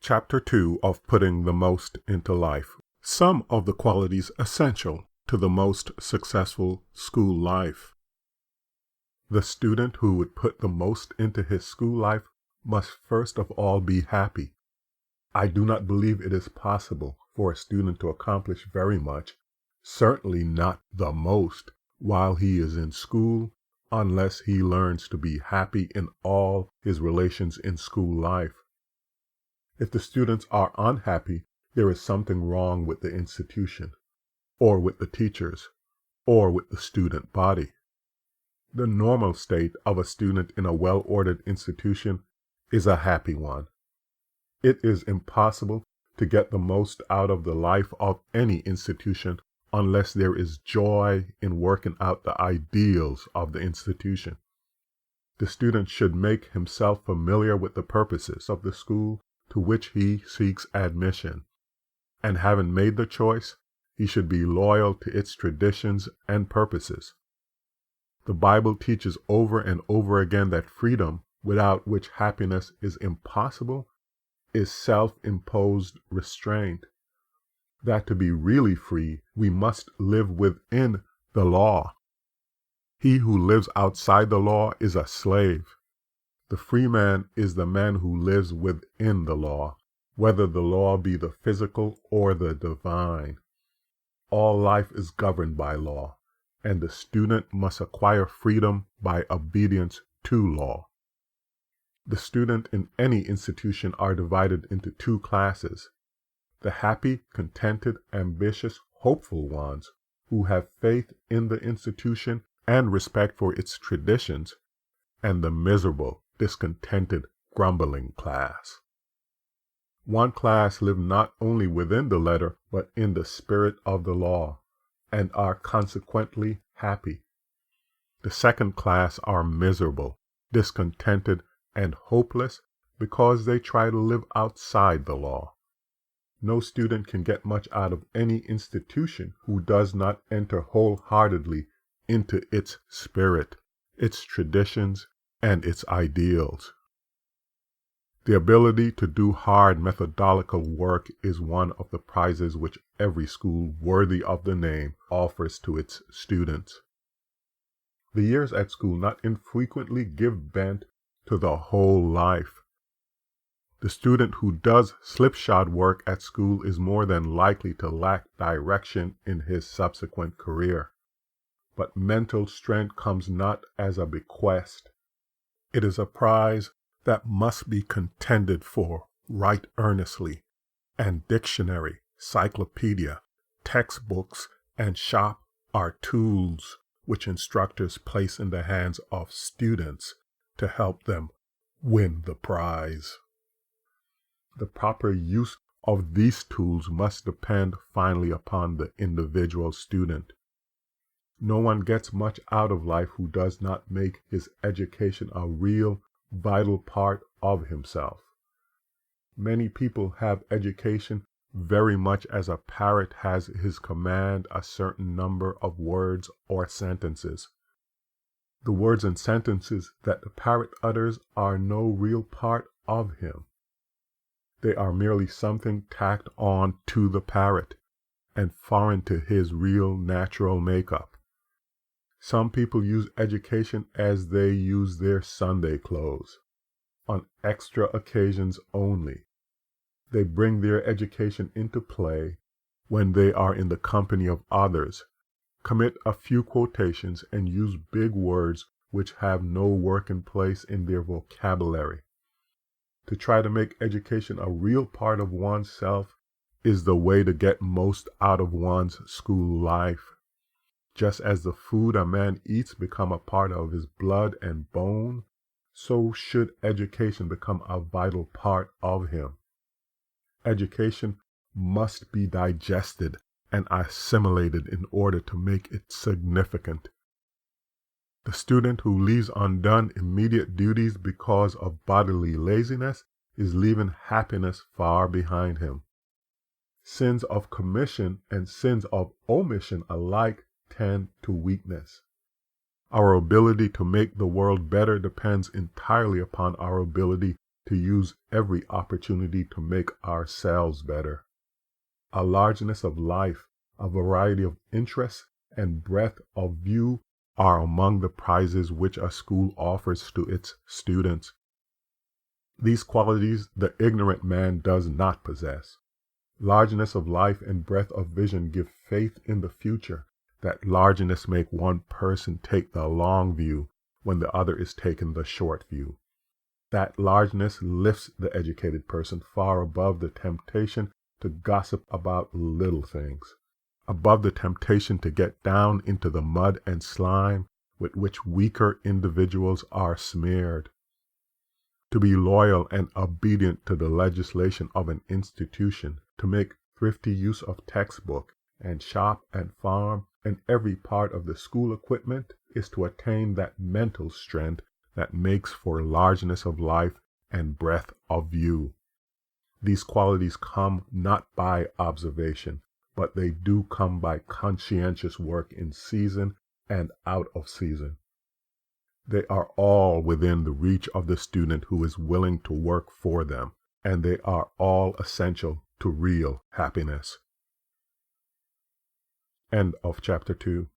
Chapter 2 of Putting the Most into Life. Some of the qualities essential to the most successful school life. The student who would put the most into his school life must first of all be happy. I do not believe it is possible for a student to accomplish very much, certainly not the most, while he is in school, unless he learns to be happy in all his relations in school life. If the students are unhappy, there is something wrong with the institution, or with the teachers, or with the student body. The normal state of a student in a well-ordered institution is a happy one. It is impossible to get the most out of the life of any institution unless there is joy in working out the ideals of the institution. The student should make himself familiar with the purposes of the school to which he seeks admission, and having made the choice, he should be loyal to its traditions and purposes. The Bible teaches over and over again that freedom, without which happiness is impossible, is self-imposed restraint. That to be really free, we must live within the law. He who lives outside the law is a slave. The free man is the man who lives within the law, whether the law be the physical or the divine. All life is governed by law, and the student must acquire freedom by obedience to law. The student in any institution are divided into two classes: the happy, contented, ambitious, hopeful ones, who have faith in the institution and respect for its traditions, and the miserable, discontented, grumbling class. One class live not only within the letter, but in the spirit of the law, and are consequently happy. The second class are miserable, discontented, and hopeless because they try to live outside the law. No student can get much out of any institution who does not enter wholeheartedly into its spirit, its traditions, and its ideals. The ability to do hard methodological work is one of the prizes which every school worthy of the name offers to its students. The years at school not infrequently give bent to the whole life. The student who does slipshod work at school is more than likely to lack direction in his subsequent career. But mental strength comes not as a bequest. It is a prize that must be contended for right earnestly, and dictionary, cyclopedia, textbooks, and shop are tools which instructors place in the hands of students to help them win the prize. The proper use of these tools must depend finally upon the individual student. No one gets much out of life who does not make his education a real, vital part of himself. Many people have education very much as a parrot has his command a certain number of words or sentences. The words and sentences that the parrot utters are no real part of him. They are merely something tacked on to the parrot and foreign to his real natural makeup. Some people use education as they use their Sunday clothes, on extra occasions only. They bring their education into play when they are in the company of others, commit a few quotations, and use big words which have no working place in their vocabulary. To try to make education a real part of oneself is the way to get most out of one's school life. Just as the food a man eats become a part of his blood and bone, so should education become a vital part of him. Education must be digested and assimilated in order to make it significant. The student who leaves undone immediate duties because of bodily laziness is leaving happiness far behind him. Sins of commission and sins of omission alike tend to weakness. Our ability to make the world better depends entirely upon our ability to use every opportunity to make ourselves better. A largeness of life, a variety of interests, and breadth of view are among the prizes which a school offers to its students. These qualities the ignorant man does not possess. Largeness of life and breadth of vision give faith in the future. That largeness make one person take the long view when the other is taking the short view. That largeness lifts the educated person far above the temptation to gossip about little things, above the temptation to get down into the mud and slime with which weaker individuals are smeared. To be loyal and obedient to the legislation of an institution, to make thrifty use of textbook and shop and farm and every part of the school equipment, is to attain that mental strength that makes for largeness of life and breadth of view. These qualities come not by observation, but they do come by conscientious work in season and out of season. They are all within the reach of the student who is willing to work for them, and they are all essential to real happiness. End of chapter 2.